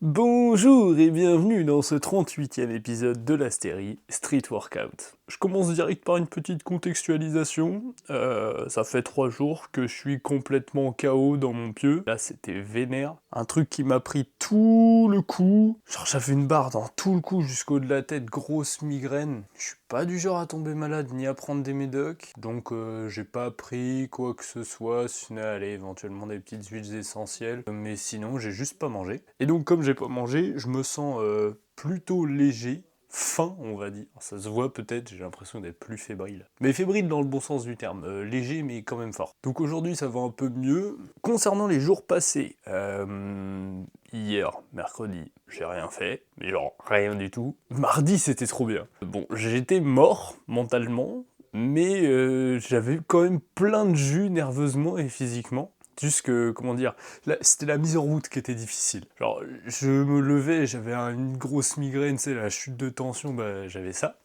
Bonjour et bienvenue dans ce 38e épisode de la série Street Workout. Je commence direct par une petite contextualisation. Ça fait 3 jours que je suis complètement KO dans mon pieu. Là, c'était vénère. Un truc qui m'a pris tout le cou. Genre, j'avais une barre dans tout le cou jusqu'au de la tête, grosse migraine. Je suis pas du genre à tomber malade ni à prendre des médocs. Donc, j'ai pas pris quoi que ce soit, sinon, allez, éventuellement des petites huiles essentielles. Mais sinon, j'ai juste pas mangé. Et donc, comme j'ai pas mangé, je me sens plutôt léger. Fin, on va dire. Ça se voit peut-être, j'ai l'impression d'être plus fébrile. Mais fébrile dans le bon sens du terme, léger mais quand même fort. Donc aujourd'hui ça va un peu mieux. Concernant les jours passés, hier, mercredi, j'ai rien fait, mais genre rien du tout. Mardi c'était trop bien. Bon, j'étais mort mentalement, mais j'avais quand même plein de jus nerveusement et physiquement. Juste que, comment dire, c'était la mise en route qui était difficile. Genre, je me levais, j'avais une grosse migraine, c'est la chute de tension, bah j'avais ça.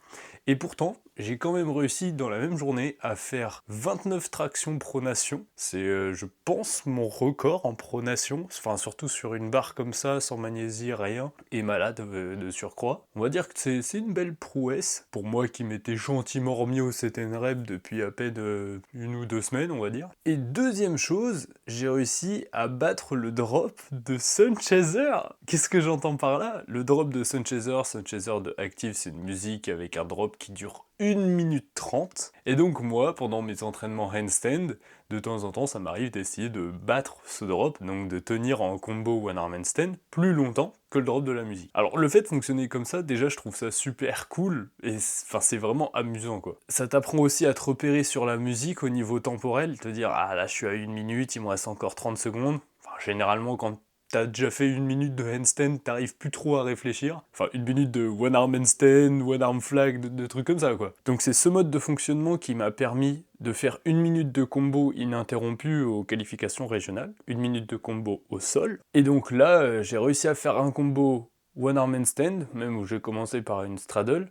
Et pourtant, j'ai quand même réussi dans la même journée à faire 29 tractions pronation. C'est, je pense, mon record en pronation. Enfin, surtout sur une barre comme ça, sans magnésie, rien, et malade de surcroît. On va dire que c'est une belle prouesse. Pour moi qui m'étais gentiment remis au CTN-Rep depuis à peine 1 ou 2 semaines, on va dire. Et deuxième chose, j'ai réussi à battre le drop de Sunchaser. Qu'est-ce que j'entends par là? Le drop de Sunchaser de Active, c'est une musique avec un drop qui dure 1 minute 30. Et donc moi, pendant mes entraînements handstand, de temps en temps, ça m'arrive d'essayer de battre ce drop, donc de tenir en combo one arm handstand plus longtemps que le drop de la musique. Alors le fait de fonctionner comme ça, déjà je trouve ça super cool, et enfin c'est vraiment amusant quoi. Ça t'apprend aussi à te repérer sur la musique au niveau temporel, te dire ah là je suis à 1 minute, il me reste encore 30 secondes. Enfin généralement quand t'as déjà fait 1 minute de handstand, t'arrives plus trop à réfléchir. Enfin, 1 minute de one arm handstand, one arm flag, de trucs comme ça, quoi. Donc c'est ce mode de fonctionnement qui m'a permis de faire 1 minute de combo ininterrompu aux qualifications régionales, 1 minute de combo au sol. Et donc là, j'ai réussi à faire un combo one arm handstand, même où j'ai commencé par une straddle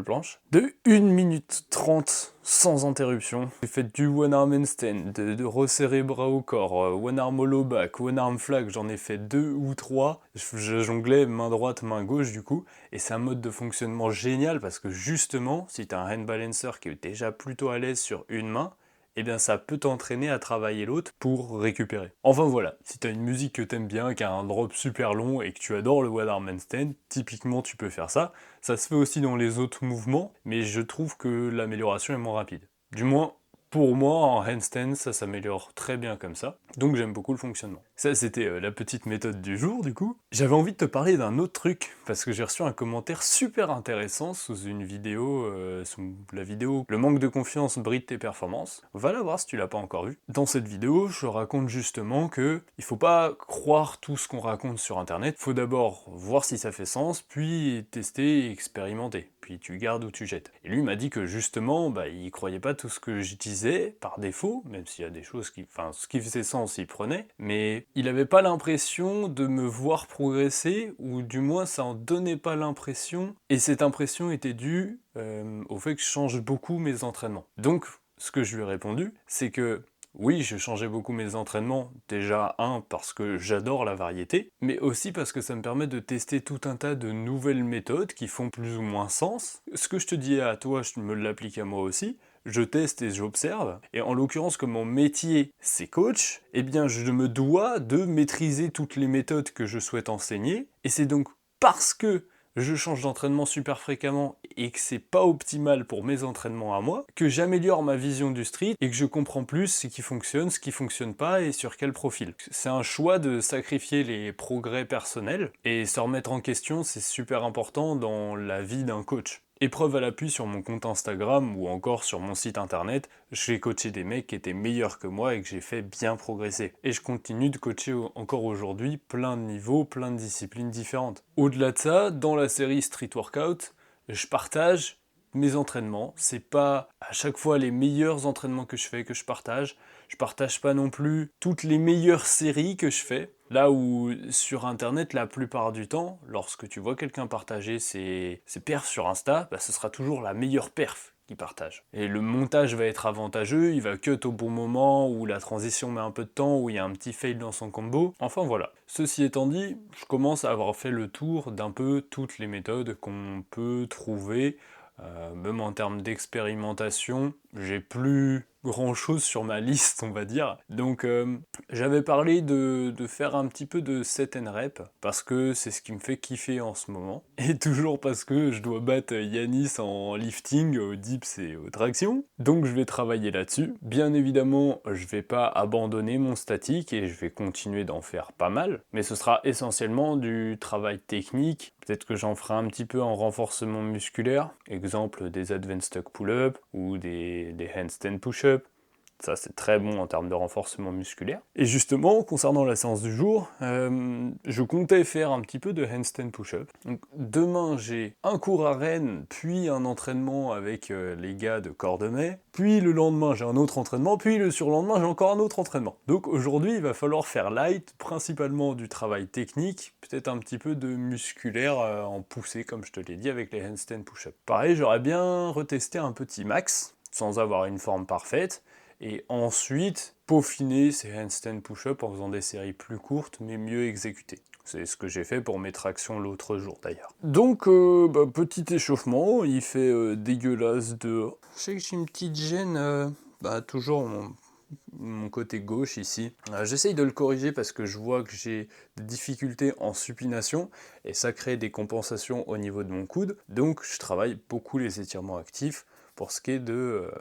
planche, de 1 minute 30 sans interruption. J'ai fait du one arm handstand, de resserrer bras au corps, one arm hollow back, one arm flag, j'en ai fait 2 ou 3. Je jonglais main droite, main gauche du coup, et c'est un mode de fonctionnement génial parce que justement, si t'as un hand balancer qui est déjà plutôt à l'aise sur une main, eh bien ça peut t'entraîner à travailler l'autre pour récupérer. Enfin voilà, si t'as une musique que t'aimes bien, qui a un drop super long et que tu adores le one arm handstand, typiquement tu peux faire ça. Ça se fait aussi dans les autres mouvements, mais je trouve que l'amélioration est moins rapide. Du moins, pour moi, en handstand, ça s'améliore très bien comme ça, donc j'aime beaucoup le fonctionnement. Ça, c'était la petite méthode du jour, du coup. J'avais envie de te parler d'un autre truc, parce que j'ai reçu un commentaire super intéressant sous une vidéo, sous la vidéo « Le manque de confiance bride tes performances ». Va la voir si tu l'as pas encore vu. Dans cette vidéo, je raconte justement que il faut pas croire tout ce qu'on raconte sur internet, faut d'abord voir si ça fait sens, puis tester et expérimenter. Puis tu gardes ou tu jettes. Et lui m'a dit que justement, bah, il croyait pas tout ce que je disais par défaut, même s'il y a des choses qui... Enfin, ce qui faisait sens, il prenait, mais il avait pas l'impression de me voir progresser, ou du moins ça en donnait pas l'impression, et cette impression était due au fait que je change beaucoup mes entraînements. Donc, ce que je lui ai répondu, c'est que oui, je changeais beaucoup mes entraînements, déjà parce que j'adore la variété, mais aussi parce que ça me permet de tester tout un tas de nouvelles méthodes qui font plus ou moins sens. Ce que je te dis à toi, je me l'applique à moi aussi, je teste et j'observe, et en l'occurrence comme mon métier c'est coach, eh bien je me dois de maîtriser toutes les méthodes que je souhaite enseigner, et c'est donc parce que je change d'entraînement super fréquemment et que c'est pas optimal pour mes entraînements à moi, que j'améliore ma vision du street et que je comprends plus ce qui fonctionne pas et sur quel profil. C'est un choix de sacrifier les progrès personnels et se remettre en question, c'est super important dans la vie d'un coach. Épreuve à l'appui sur mon compte Instagram ou encore sur mon site internet, j'ai coaché des mecs qui étaient meilleurs que moi et que j'ai fait bien progresser. Et je continue de coacher encore aujourd'hui plein de niveaux, plein de disciplines différentes. Au-delà de ça, dans la série Street Workout, je partage mes entraînements. C'est pas à chaque fois les meilleurs entraînements que je fais que je partage. Je partage pas non plus toutes les meilleures séries que je fais. Là où sur internet, la plupart du temps, lorsque tu vois quelqu'un partager ses perfs sur Insta, bah, ce sera toujours la meilleure perf qui partagent. Et le montage va être avantageux, il va cut au bon moment, où la transition met un peu de temps, où il y a un petit fail dans son combo. Enfin voilà. Ceci étant dit, je commence à avoir fait le tour d'un peu toutes les méthodes qu'on peut trouver. Même en termes d'expérimentation, j'ai plus grand chose sur ma liste, on va dire. Donc j'avais parlé de faire un petit peu de set and rep, parce que c'est ce qui me fait kiffer en ce moment. Et toujours parce que je dois battre Yanis en lifting, au dips et aux tractions. Donc je vais travailler là-dessus. Bien évidemment, je vais pas abandonner mon statique et je vais continuer d'en faire pas mal. Mais ce sera essentiellement du travail technique. Peut-être que j'en ferai un petit peu en renforcement musculaire. Exemple des advanced tuck pull-up ou des handstand push-up. Ça, c'est très bon en termes de renforcement musculaire. Et justement, concernant la séance du jour, je comptais faire un petit peu de handstand push-up. Donc, demain, j'ai un cours à Rennes, puis un entraînement avec les gars de Cordemais. Puis le lendemain, j'ai un autre entraînement. Puis le surlendemain, j'ai encore un autre entraînement. Donc aujourd'hui, il va falloir faire light, principalement du travail technique, peut-être un petit peu de musculaire en poussée, comme je te l'ai dit, avec les handstand push-up. Pareil, j'aurais bien retesté un petit max, sans avoir une forme parfaite. Et ensuite, peaufiner ces handstand push-up en faisant des séries plus courtes, mais mieux exécutées. C'est ce que j'ai fait pour mes tractions l'autre jour d'ailleurs. Donc, petit échauffement, il fait dégueulasse dehors. Je sais que j'ai une petite gêne, toujours mon côté gauche ici. J'essaye de le corriger parce que je vois que j'ai des difficultés en supination et ça crée des compensations au niveau de mon coude. Donc, je travaille beaucoup les étirements actifs pour ce qui est de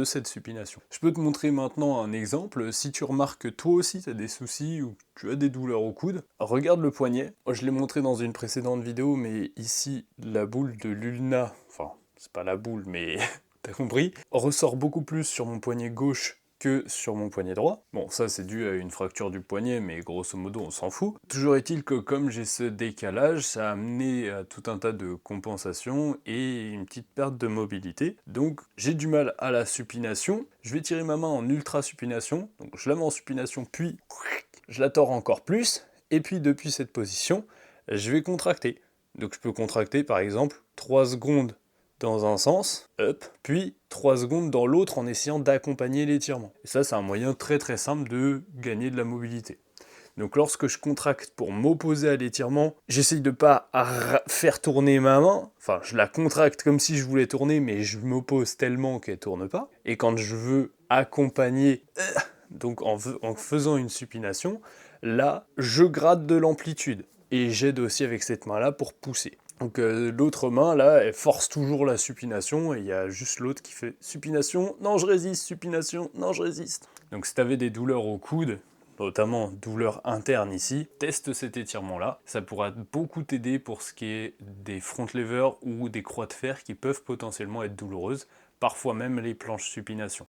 cette supination. Je peux te montrer maintenant un exemple. Si tu remarques que toi aussi tu as des soucis ou tu as des douleurs au coude, regarde le poignet. Je l'ai montré dans une précédente vidéo, mais ici, la boule de l'ulna, enfin, c'est pas la boule, mais t'as compris, ressort beaucoup plus sur mon poignet gauche que sur mon poignet droit. Bon, ça c'est dû à une fracture du poignet, mais grosso modo on s'en fout. Toujours est-il que comme j'ai ce décalage, ça a amené à tout un tas de compensations et une petite perte de mobilité. Donc j'ai du mal à la supination. Je vais tirer ma main en ultra supination. Donc je la mets en supination, puis je la tords encore plus. Et puis depuis cette position, je vais contracter. Donc je peux contracter par exemple 3 secondes dans un sens, up, puis 3 secondes dans l'autre en essayant d'accompagner l'étirement. Et ça, c'est un moyen très très simple de gagner de la mobilité. Donc lorsque je contracte pour m'opposer à l'étirement, j'essaye de pas faire tourner ma main, enfin je la contracte comme si je voulais tourner, mais je m'oppose tellement qu'elle tourne pas. Et quand je veux accompagner, donc en faisant une supination, là, je gratte de l'amplitude. Et j'aide aussi avec cette main-là pour pousser. Donc l'autre main, là, elle force toujours la supination, et il y a juste l'autre qui fait supination, non je résiste, supination, non je résiste. Donc si tu avais des douleurs au coude, notamment douleurs internes ici, teste cet étirement-là. Ça pourra beaucoup t'aider pour ce qui est des front levers ou des croix de fer qui peuvent potentiellement être douloureuses, parfois même les planches supination.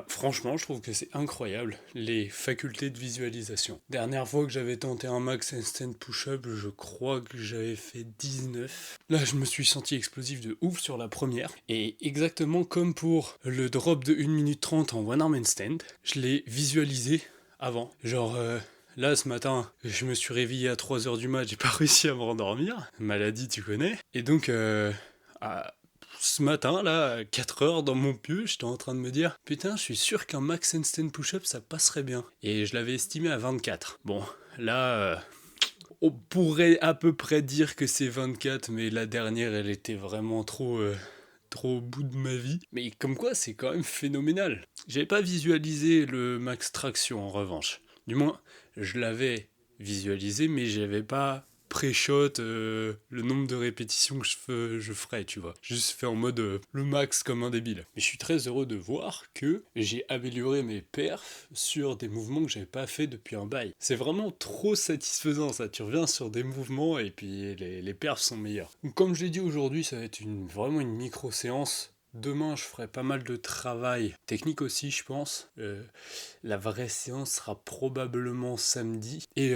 Franchement, je trouve que c'est incroyable, les facultés de visualisation. Dernière fois que j'avais tenté un max handstand push-up, je crois que j'avais fait 19. Là, je me suis senti explosif de ouf sur la première. Et exactement comme pour le drop de 1 minute 30 en one arm handstand, je l'ai visualisé avant. Genre... Là, ce matin, je me suis réveillé à 3h du mat', j'ai pas réussi à me rendormir. Maladie, tu connais. Et donc, ce matin, là, à 4h dans mon pieu, j'étais en train de me dire « Putain, je suis sûr qu'un max handstand push-up, ça passerait bien. » Et je l'avais estimé à 24. Bon, là, on pourrait à peu près dire que c'est 24, mais la dernière, elle était vraiment trop au bout de ma vie. Mais comme quoi, c'est quand même phénoménal. J'avais pas visualisé le max traction, en revanche. Du moins, je l'avais visualisé, mais j'avais pas pré-shot le nombre de répétitions que je ferais, tu vois. Juste fait en mode le max comme un débile. Mais je suis très heureux de voir que j'ai amélioré mes perfs sur des mouvements que j'avais pas fait depuis un bail. C'est vraiment trop satisfaisant ça, tu reviens sur des mouvements et puis les perfs sont meilleurs. Donc, comme je l'ai dit aujourd'hui, ça va être vraiment une micro-séance. Demain, je ferai pas mal de travail technique aussi, je pense. La vraie séance sera probablement samedi. Et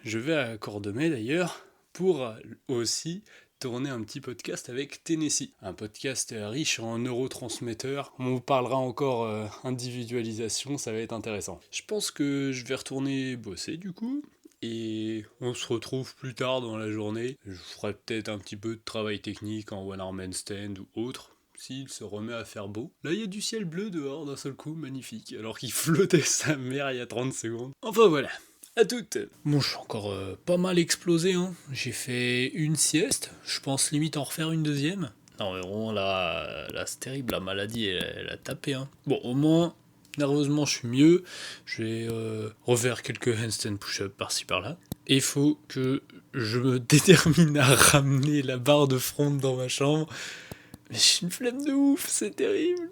je vais à Cordemais d'ailleurs pour aussi tourner un petit podcast avec Tennessee. Un podcast riche en neurotransmetteurs. On vous parlera encore individualisation, ça va être intéressant. Je pense que je vais retourner bosser du coup. Et on se retrouve plus tard dans la journée. Je ferai peut-être un petit peu de travail technique en one-arm handstand ou autre. S'il se remet à faire beau. Là, il y a du ciel bleu dehors d'un seul coup, magnifique, alors qu'il flottait sa mère il y a 30 secondes. Enfin voilà, à toutes. Bon, je suis encore pas mal explosé, hein. J'ai fait une sieste, je pense limite en refaire une deuxième. Non mais vraiment là c'est terrible, la maladie elle a tapé, hein. Bon, au moins, nerveusement je suis mieux, je vais refaire quelques handstand push-up par-ci par-là. Et il faut que je me détermine à ramener la barre de front dans ma chambre. Mais j'ai une flemme de ouf, c'est terrible.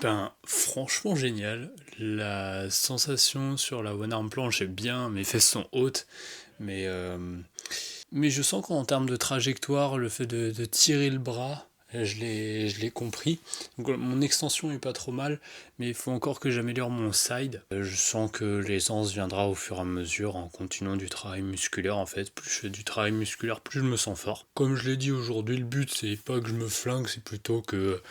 Ben, franchement génial. La sensation sur la one arm planche est bien, mes fesses sont hautes, mais, euh, mais je sens qu'en termes de trajectoire, le fait de tirer le bras, je l'ai compris. Donc, mon extension est pas trop mal, mais il faut encore que j'améliore mon side. Je sens que l'aisance viendra au fur et à mesure en continuant du travail musculaire. En fait, plus je fais du travail musculaire, plus je me sens fort. Comme je l'ai dit aujourd'hui, le but c'est pas que je me flingue, c'est plutôt que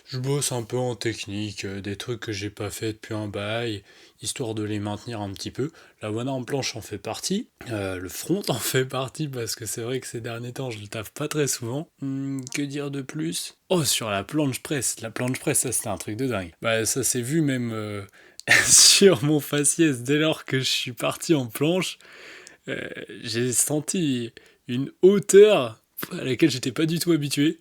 je bosse un peu en technique, des trucs que j'ai pas fait depuis un bail, histoire de les maintenir un petit peu. La one arm planche en fait partie, le front en fait partie parce que c'est vrai que ces derniers temps je le taffe pas très souvent. Que dire de plus ? Oh, sur la planche presse, ça c'était un truc de dingue. Bah ça s'est vu même sur mon faciès dès lors que je suis parti en planche. J'ai senti une hauteur à laquelle j'étais pas du tout habitué.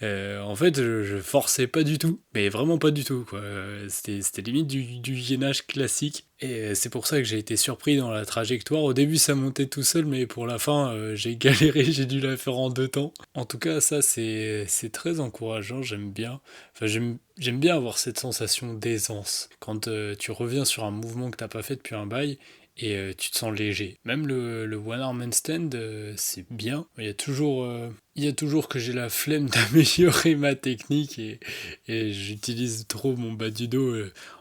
En fait, je forçais pas du tout, mais vraiment pas du tout, quoi. C'était limite du gainage classique, et c'est pour ça que j'ai été surpris dans la trajectoire. Au début, ça montait tout seul, mais pour la fin, j'ai galéré, j'ai dû la faire en 2 temps. En tout cas, ça, c'est très encourageant, j'aime bien. Enfin, j'aime bien avoir cette sensation d'aisance. Quand tu reviens sur un mouvement que t'as pas fait depuis un bail, et tu te sens léger. Même le one arm handstand, c'est bien. Il y a toujours que j'ai la flemme d'améliorer ma technique et j'utilise trop mon bas du dos.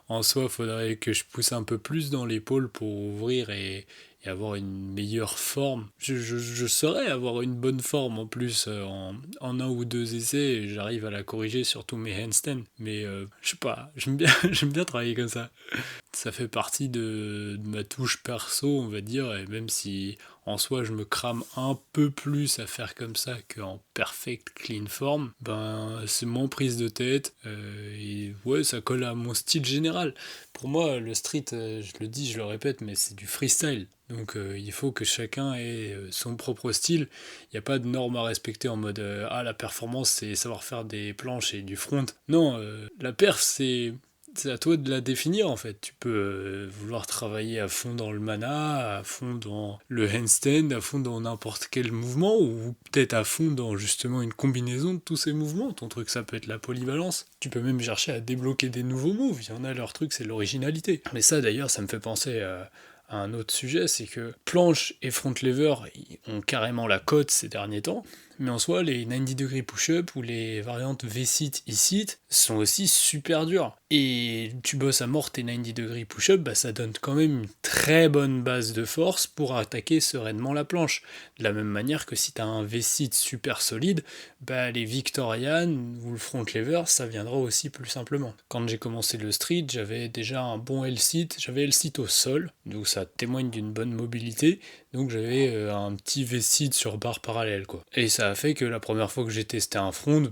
En soi, il faudrait que je pousse un peu plus dans l'épaule pour ouvrir et et avoir une meilleure forme. Je saurais avoir une bonne forme en plus en un ou deux essais, et j'arrive à la corriger sur tous mes handstands. Mais je sais pas, j'aime bien travailler comme ça. Ça fait partie de ma touche perso, on va dire, et même si en soi je me crame un peu plus à faire comme ça qu'en perfect clean form, ben c'est moins prise de tête, et ouais, ça colle à mon style général. Pour moi, le street, je le dis, je le répète, mais c'est du freestyle. Donc il faut que chacun ait son propre style. Il n'y a pas de normes à respecter en mode ah, la performance c'est savoir faire des planches et du front. Non, la perf c'est à toi de la définir en fait. Tu peux vouloir travailler à fond dans le mana, à fond dans le handstand, à fond dans n'importe quel mouvement, ou peut-être à fond dans justement une combinaison de tous ces mouvements. Ton truc, ça peut être la polyvalence. Tu peux même chercher à débloquer des nouveaux moves. Il y en a, leur truc, c'est l'originalité. Mais ça d'ailleurs, ça me fait penser à un autre sujet, c'est que planche et front lever ont carrément la cote ces derniers temps, mais en soi, les 90 degrés push-up ou les variantes V-sit, E-sit sont aussi super dures. Et tu bosses à mort tes 90 degrés push-up, bah ça donne quand même une très bonne base de force pour attaquer sereinement la planche. De la même manière que si tu as un V-sit super solide, bah les Victorian ou le front lever, ça viendra aussi plus simplement. Quand j'ai commencé le street, j'avais déjà un bon L-sit, j'avais L-sit au sol, donc ça témoigne d'une bonne mobilité, donc j'avais un petit V-sit sur barre parallèle quoi. Et ça a fait que la première fois que j'ai testé un front,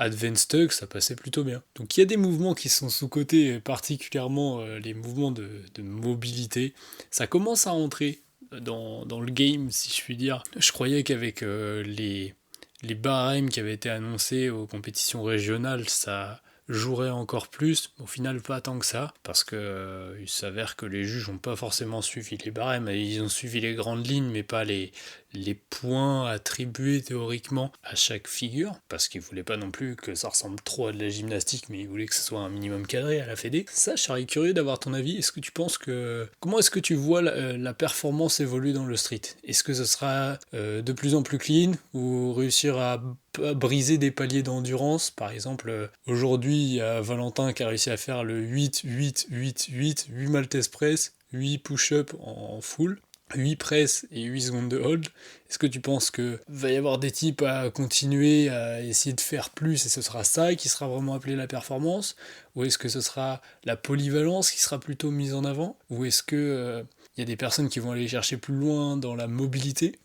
Advanced Tug, ça passait plutôt bien. Donc il y a des mouvements qui sont sous-cotés, particulièrement les mouvements de mobilité. Ça commence à entrer dans le game, si je puis dire. Je croyais qu'avec les barèmes qui avaient été annoncés aux compétitions régionales, ça jouerait encore plus. Au final, pas tant que ça, parce que il s'avère que les juges n'ont pas forcément suivi les barèmes. Ils ont suivi les grandes lignes, mais pas les points attribués théoriquement à chaque figure, parce qu'ils voulaient pas non plus que ça ressemble trop à de la gymnastique, mais ils voulaient que ce soit un minimum cadré à la fédé. Ça, je serais curieux d'avoir ton avis. Est-ce que tu penses que... Comment est-ce que tu vois la performance évoluer dans le street? Est-ce que ce sera de plus en plus clean, ou réussir à briser des paliers d'endurance? Par exemple, aujourd'hui, il y a Valentin qui a réussi à faire le 8 Maltese Press, 8 push-up en full, 8 press et 8 secondes de hold. Est-ce que tu penses que va y avoir des types à continuer à essayer de faire plus et ce sera ça qui sera vraiment appelé la performance? Ou est-ce que ce sera la polyvalence qui sera plutôt mise en avant? Ou est-ce que y a des personnes qui vont aller chercher plus loin dans la mobilité?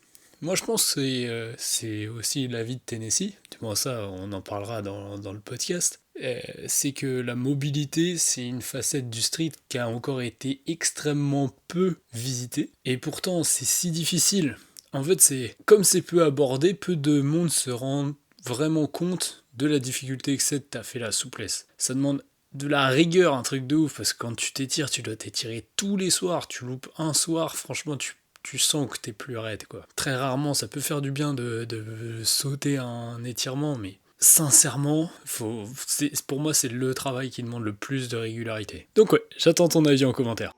Moi je pense que c'est aussi l'avis de Tennessee, du moins ça on en parlera dans le podcast, c'est que la mobilité c'est une facette du street qui a encore été extrêmement peu visitée, et pourtant c'est si difficile. En fait c'est comme c'est peu abordé, peu de monde se rend vraiment compte de la difficulté que c'est de taffer la souplesse. Ça demande de la rigueur, un truc de ouf, parce que quand tu t'étires, tu dois t'étirer tous les soirs, tu loupes un soir, franchement tu sens que t'es plus raide quoi. Très rarement, ça peut faire du bien de sauter un étirement, mais sincèrement, pour moi c'est le travail qui demande le plus de régularité. Donc ouais, j'attends ton avis en commentaire.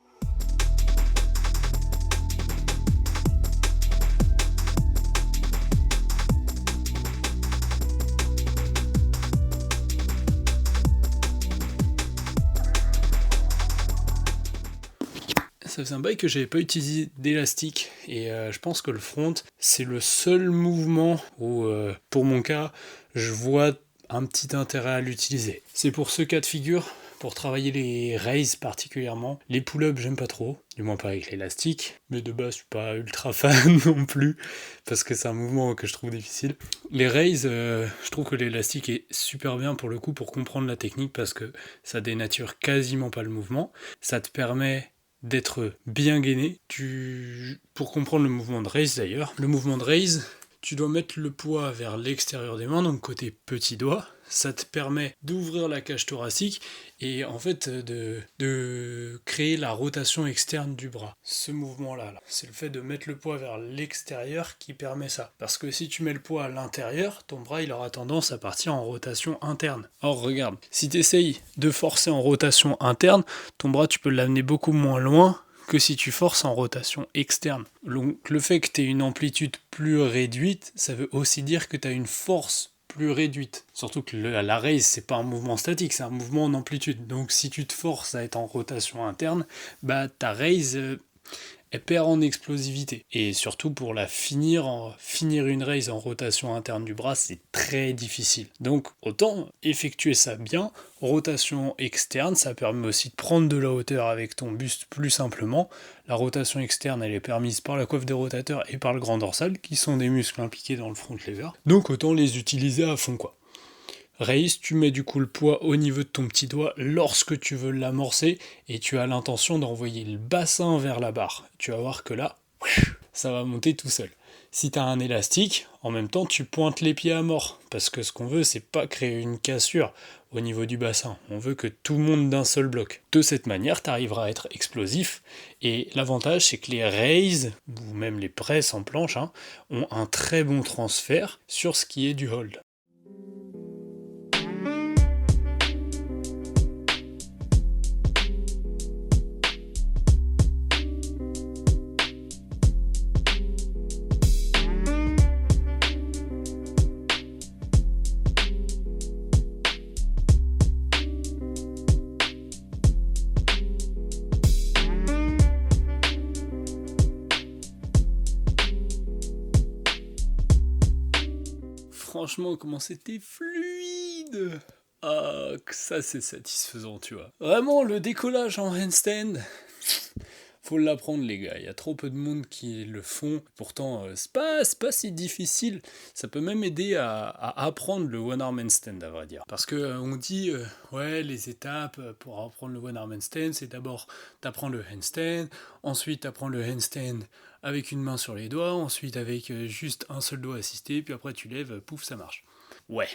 Ça faisait un bail que j'avais pas utilisé d'élastique, et je pense que le front c'est le seul mouvement où pour mon cas je vois un petit intérêt à l'utiliser. C'est pour ce cas de figure, pour travailler les raises particulièrement. Les pull-ups j'aime pas trop, du moins pas avec l'élastique, mais de base je suis pas ultra fan non plus, parce que c'est un mouvement que je trouve difficile. Les raises, je trouve que l'élastique est super bien pour le coup pour comprendre la technique, parce que ça dénature quasiment pas le mouvement, ça te permet d'être bien gainé. Pour comprendre le mouvement de raise d'ailleurs, le mouvement de raise, tu dois mettre le poids vers l'extérieur des mains, donc côté petit doigt. Ça te permet d'ouvrir la cage thoracique et en fait de créer la rotation externe du bras. Ce mouvement-là, c'est le fait de mettre le poids vers l'extérieur qui permet ça. Parce que si tu mets le poids à l'intérieur, ton bras il aura tendance à partir en rotation interne. Or regarde, si tu essayes de forcer en rotation interne, ton bras tu peux l'amener beaucoup moins loin que si tu forces en rotation externe. Donc le fait que tu aies une amplitude plus réduite, ça veut aussi dire que tu as une force plus réduite. Surtout que la raise, c'est pas un mouvement statique, c'est un mouvement en amplitude. Donc si tu te forces à être en rotation interne, ta raise, elle perd en explosivité. Et surtout pour la finir une raise en rotation interne du bras, c'est très difficile. Donc autant effectuer ça bien. Rotation externe, ça permet aussi de prendre de la hauteur avec ton buste plus simplement. La rotation externe, elle est permise par la coiffe des rotateurs et par le grand dorsal, qui sont des muscles impliqués dans le front lever. Donc autant les utiliser à fond, quoi. Raise, tu mets du coup le poids au niveau de ton petit doigt lorsque tu veux l'amorcer et tu as l'intention d'envoyer le bassin vers la barre. Tu vas voir que là, ça va monter tout seul. Si tu as un élastique, en même temps tu pointes les pieds à mort, parce que ce qu'on veut c'est pas créer une cassure au niveau du bassin, on veut que tout monte d'un seul bloc. De cette manière, tu arriveras à être explosif, et l'avantage c'est que les raises, ou même les presses en planche, ont un très bon transfert sur ce qui est du hold. Franchement, comment c'était fluide! Ah, que ça c'est satisfaisant, tu vois. Vraiment, le décollage en handstand, faut l'apprendre les gars, il y a trop peu de monde qui le font, pourtant c'est pas si difficile, ça peut même aider à apprendre le one arm handstand à vrai dire. Parce que on dit, ouais les étapes pour apprendre le one arm handstand, c'est d'abord t'apprends le handstand, ensuite t'apprends le handstand avec une main sur les doigts, ensuite avec juste un seul doigt assisté, puis après tu lèves, pouf ça marche. Ouais,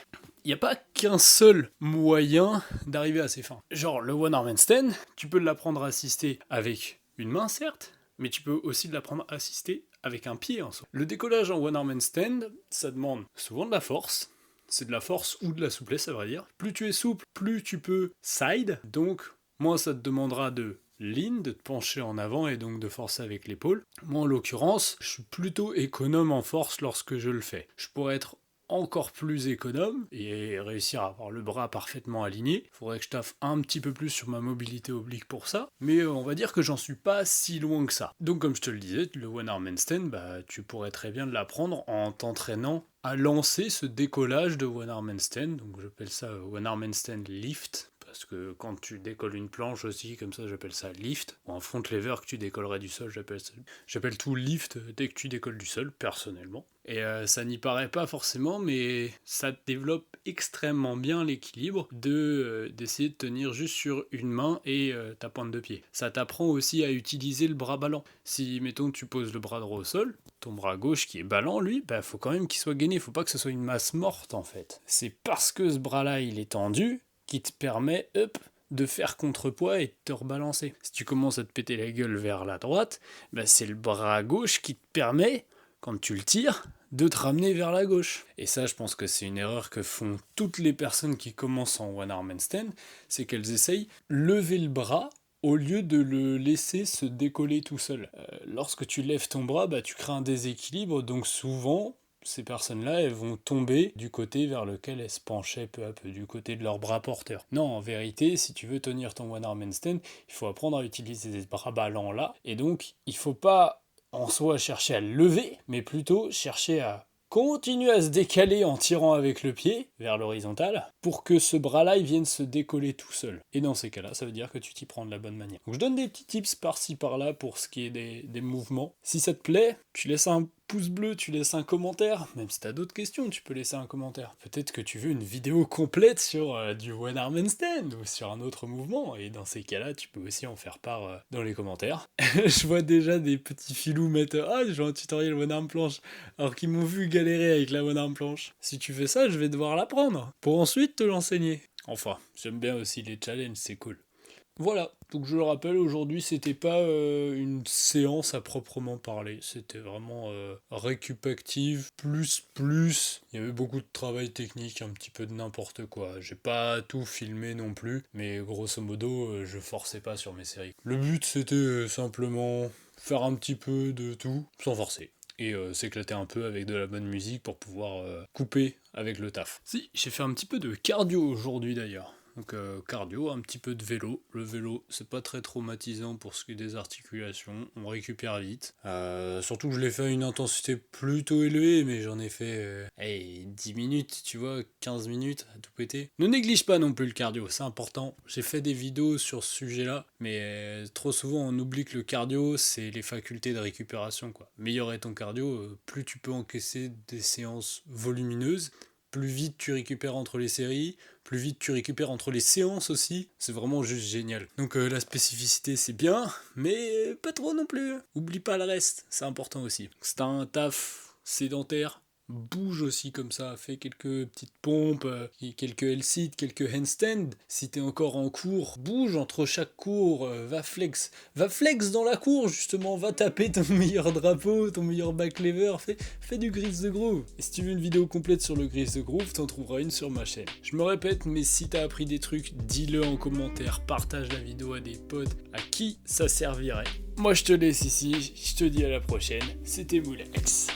il n'y a pas qu'un seul moyen d'arriver à ces fins. Genre le one arm handstand, tu peux l'apprendre à assister avec une main certes, mais tu peux aussi l'apprendre à assister avec un pied en soi. Le décollage en one arm handstand, ça demande souvent de la force. C'est de la force ou de la souplesse à vrai dire. Plus tu es souple, plus tu peux side, donc moins ça te demandera de lean, de te pencher en avant et donc de forcer avec l'épaule. Moi en l'occurrence, je suis plutôt économe en force lorsque je le fais. Je pourrais être encore plus économe et réussir à avoir le bras parfaitement aligné. Il faudrait que je taffe un petit peu plus sur ma mobilité oblique pour ça, mais on va dire que j'en suis pas si loin que ça. Donc comme je te le disais, le one arm handstand, tu pourrais très bien l'apprendre en t'entraînant à lancer ce décollage de one arm handstand, donc j'appelle ça one arm handstand lift, parce que quand tu décolles une planche aussi, comme ça j'appelle ça lift, ou un front lever que tu décollerais du sol, j'appelle tout lift dès que tu décolles du sol, personnellement. Et ça n'y paraît pas forcément, mais ça développe extrêmement bien l'équilibre d'essayer de tenir juste sur une main et ta pointe de pied. Ça t'apprend aussi à utiliser le bras ballant. Si, mettons, tu poses le bras droit au sol, ton bras gauche qui est ballant, lui, faut quand même qu'il soit gainé, faut pas que ce soit une masse morte en fait. C'est parce que ce bras-là, il est tendu, qui te permet, de faire contrepoids et de te rebalancer. Si tu commences à te péter la gueule vers la droite, c'est le bras gauche qui te permet, quand tu le tires, de te ramener vers la gauche. Et ça, je pense que c'est une erreur que font toutes les personnes qui commencent en one arm handstand, c'est qu'elles essayent lever le bras au lieu de le laisser se décoller tout seul. Lorsque tu lèves ton bras, tu crées un déséquilibre, donc souvent, ces personnes-là, elles vont tomber du côté vers lequel elles se penchaient peu à peu, du côté de leur bras porteur. Non, en vérité, si tu veux tenir ton one arm handstand, il faut apprendre à utiliser ces bras ballants là, et donc il faut pas en soi chercher à le lever, mais plutôt chercher à continuer à se décaler en tirant avec le pied vers l'horizontale pour que ce bras-là il vienne se décoller tout seul. Et dans ces cas-là, ça veut dire que tu t'y prends de la bonne manière. Donc je donne des petits tips par-ci par-là pour ce qui est des mouvements. Si ça te plaît, tu laisses un pouce bleu, tu laisses un commentaire. Même si t'as d'autres questions, tu peux laisser un commentaire. Peut-être que tu veux une vidéo complète sur du one arm handstand ou sur un autre mouvement. Et dans ces cas-là, tu peux aussi en faire part dans les commentaires. Je vois déjà des petits filous mettre « Ah, je veux un tutoriel one arm planche » alors qu'ils m'ont vu galérer avec la one arm planche. Si tu fais ça, je vais devoir l'apprendre pour ensuite te l'enseigner. Enfin, j'aime bien aussi les challenges, c'est cool. Voilà, donc je le rappelle, aujourd'hui c'était pas une séance à proprement parler, c'était vraiment récup active, plus, il y avait beaucoup de travail technique, un petit peu de n'importe quoi, j'ai pas tout filmé non plus, mais grosso modo je forçais pas sur mes séries. Le but c'était simplement faire un petit peu de tout, sans forcer. Et s'éclater un peu avec de la bonne musique pour pouvoir couper avec le taf. Si, j'ai fait un petit peu de cardio aujourd'hui d'ailleurs. Donc cardio, un petit peu de vélo. Le vélo, c'est pas très traumatisant pour ce qui est des articulations, on récupère vite. Surtout que je l'ai fait à une intensité plutôt élevée, mais j'en ai fait 10 minutes, tu vois, 15 minutes à tout péter. Ne néglige pas non plus le cardio, c'est important. J'ai fait des vidéos sur ce sujet-là, mais trop souvent on oublie que le cardio, c'est les facultés de récupération, quoi. Meilleur est ton cardio, plus tu peux encaisser des séances volumineuses, plus vite tu récupères entre les séries, plus vite tu récupères entre les séances aussi, c'est vraiment juste génial. Donc la spécificité c'est bien, mais pas trop non plus. Oublie pas le reste, c'est important aussi. C'est un taf sédentaire, bouge aussi comme ça, fais quelques petites pompes, quelques L-sit, quelques handstands. Si t'es encore en cours, bouge entre chaque cours, va flex dans la cour justement, va taper ton meilleur drapeau, ton meilleur back lever, fais du Grease the Groove. Et si tu veux une vidéo complète sur le Grease the Groove, t'en trouveras une sur ma chaîne. Je me répète, mais si t'as appris des trucs, dis-le en commentaire, partage la vidéo à des potes à qui ça servirait. Moi je te laisse ici, je te dis à la prochaine, c'était Moulax.